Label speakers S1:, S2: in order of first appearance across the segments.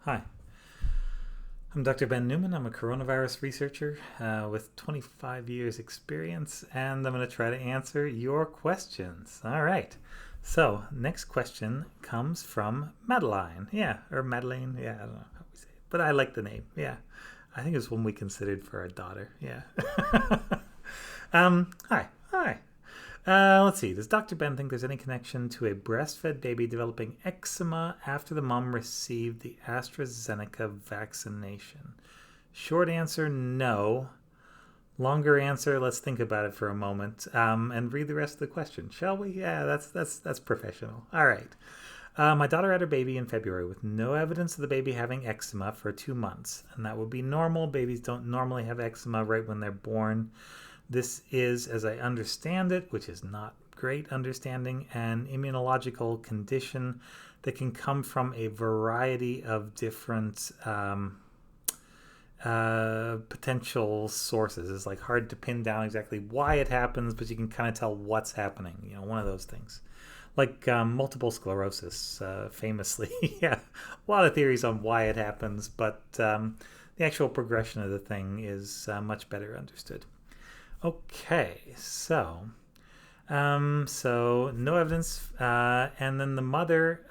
S1: Hi, I'm Dr. Ben Newman. I'm a coronavirus researcher with 25 years experience, and I'm going to try to answer your questions. All right. So, next question comes from Madeline. Yeah, or Madeline. Yeah, I don't know how we say it, but I like the name. Yeah. I think it's one we considered for our daughter. Yeah. Hi. Hi. Let's see. Does Dr. Ben think there's any connection to a breastfed baby developing eczema after the mom received the AstraZeneca vaccination? Short answer, no. Longer answer, let's think about it for a moment and read the rest of the question, shall we? Yeah, that's professional. All right. My daughter had her baby in February with no evidence of the baby having eczema for 2 months, and that would be normal. Babies don't normally have eczema right when they're born. This is, as I understand it, which is not great understanding, an immunological condition that can come from a variety of different potential sources. It's like hard to pin down exactly why it happens, but you can kind of tell what's happening. One of those things. Like multiple sclerosis, famously. Yeah, a lot of theories on why it happens, but the actual progression of the thing is much better understood. Okay, so no evidence, and then the mother,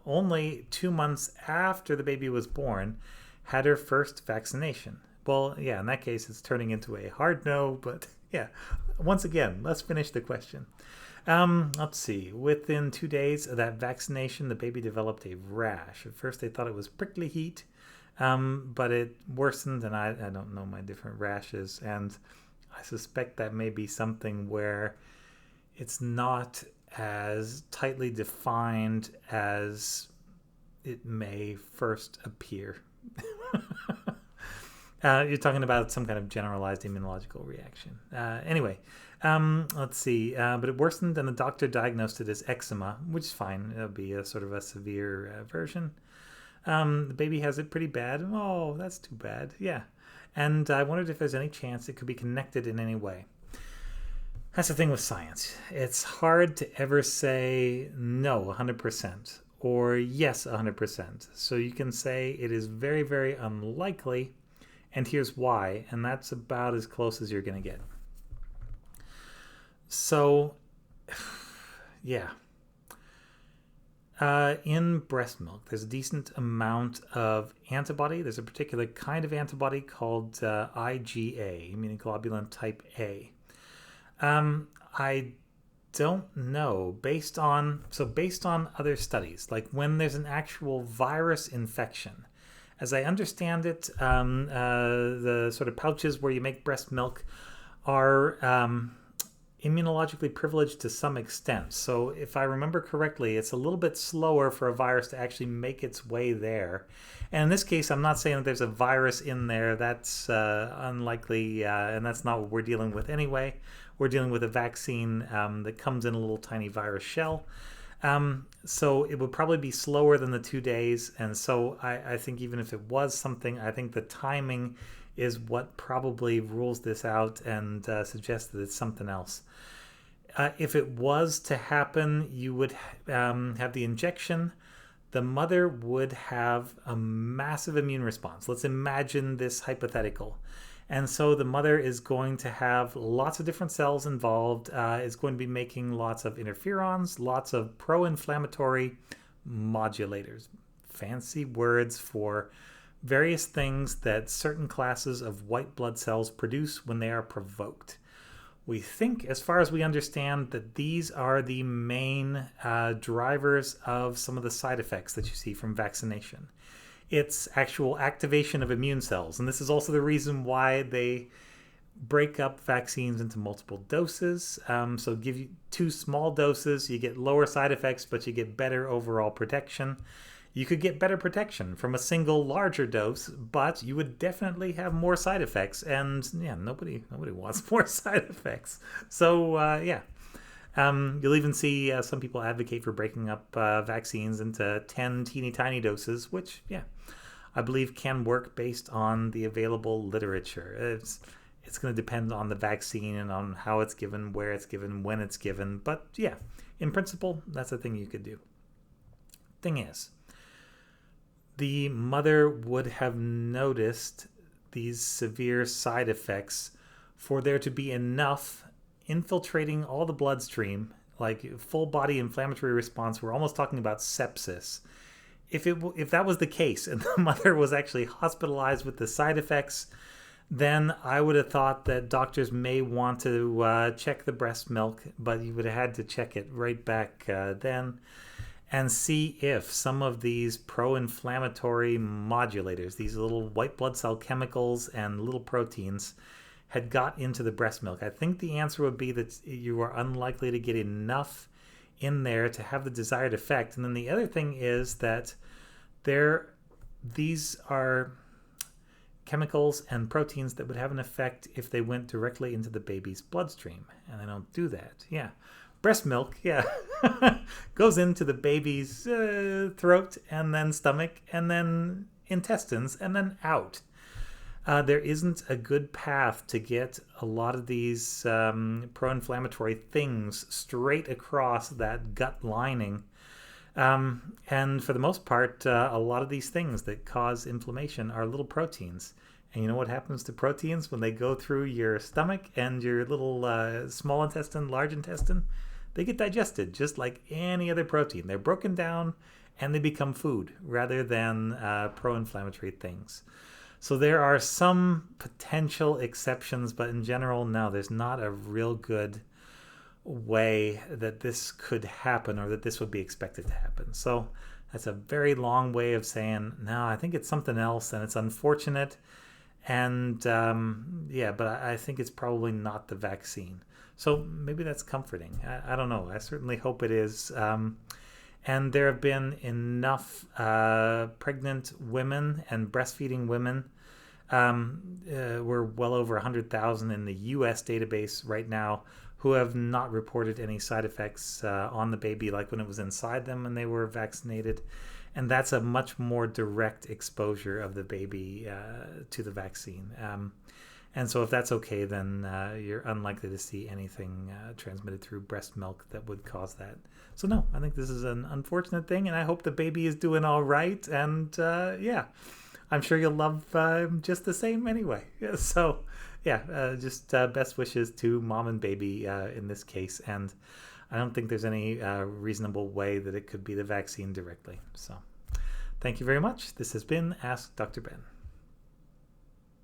S1: only 2 months after the baby was born, had her first vaccination. Well, yeah, in that case, it's turning into a hard no, but yeah, once again, let's finish the question. Let's see. Within 2 days of that vaccination, the baby developed a rash. At first, they thought it was prickly heat, but it worsened, and I don't know my different rashes, and I suspect that may be something where it's not as tightly defined as it may first appear. You're talking about some kind of generalized immunological reaction. Anyway, let's see. But it worsened, and the doctor diagnosed it as eczema, which is fine. It'll be a sort of a severe version. The baby has it pretty bad. Oh, that's too bad. Yeah. And I wondered if there's any chance it could be connected in any way. That's the thing with science. It's hard to ever say no 100% or yes 100%. So you can say it is very, very unlikely, and here's why, and that's about as close as you're going to get. So, yeah. In breast milk, there's a decent amount of antibody. There's a particular kind of antibody called IgA, immunoglobulin type A. I don't know, based on other studies, like when there's an actual virus infection. As I understand it, the sort of pouches where you make breast milk are immunologically privileged to some extent. So if I remember correctly, it's a little bit slower for a virus to actually make its way there. And in this case, I'm not saying that there's a virus in there. That's unlikely, and that's not what we're dealing with anyway. We're dealing with a vaccine that comes in a little tiny virus shell. So it would probably be slower than the 2 days. And so I think even if it was something, I think the timing is what probably rules this out and suggests that it's something else. If it was to happen, you would have the injection. The mother would have a massive immune response. Let's imagine this hypothetical. And so the mother is going to have lots of different cells involved, is going to be making lots of interferons, lots of pro-inflammatory modulators. Fancy words for various things that certain classes of white blood cells produce when they are provoked. We think, as far as we understand, that these are the main drivers of some of the side effects that you see from vaccination. It's actual activation of immune cells, and this is also the reason why they break up vaccines into multiple doses. So give you 2 small doses, you get lower side effects, but you get better overall protection. You could get better protection from a single larger dose, but you would definitely have more side effects, and yeah, nobody wants more side effects. So you'll even see some people advocate for breaking up vaccines into 10 teeny tiny doses, which I believe can work based on the available literature. It's going to depend on the vaccine and on how it's given, where it's given, when it's given, but yeah, in principle, that's a thing you could do. Thing is, the mother would have noticed these severe side effects for there to be enough infiltrating all the bloodstream, like full body inflammatory response. We're almost talking about sepsis. If that was the case and the mother was actually hospitalized with the side effects, then I would have thought that doctors may want to check the breast milk, but you would have had to check it right back then and see if some of these pro-inflammatory modulators, these little white blood cell chemicals and little proteins, had got into the breast milk. I think the answer would be that you are unlikely to get enough in there to have the desired effect. And then the other thing is that these are chemicals and proteins that would have an effect if they went directly into the baby's bloodstream, and they don't do that. Yeah, breast milk, yeah, goes into the baby's throat and then stomach and then intestines and then out. There isn't a good path to get a lot of these pro-inflammatory things straight across that gut lining. And for the most part, a lot of these things that cause inflammation are little proteins. And you know what happens to proteins when they go through your stomach and your little small intestine, large intestine? They get digested just like any other protein. They're broken down and they become food rather than pro-inflammatory things. So there are some potential exceptions, but in general, no, there's not a real good way that this could happen or that this would be expected to happen. So that's a very long way of saying, no, I think it's something else and it's unfortunate. And yeah, but I think it's probably not the vaccine. So maybe that's comforting. I don't know. I certainly hope it is. And there have been enough pregnant women and breastfeeding women. We're well over 100,000 in the U.S. database right now who have not reported any side effects on the baby like when it was inside them when they were vaccinated. And that's a much more direct exposure of the baby to the vaccine. And so if that's okay, then you're unlikely to see anything transmitted through breast milk that would cause that. So no, I think this is an unfortunate thing, and I hope the baby is doing all right. And yeah, I'm sure you'll love just the same anyway. So yeah, just best wishes to mom and baby in this case. And I don't think there's any reasonable way that it could be the vaccine directly. So thank you very much. This has been Ask Dr. Ben.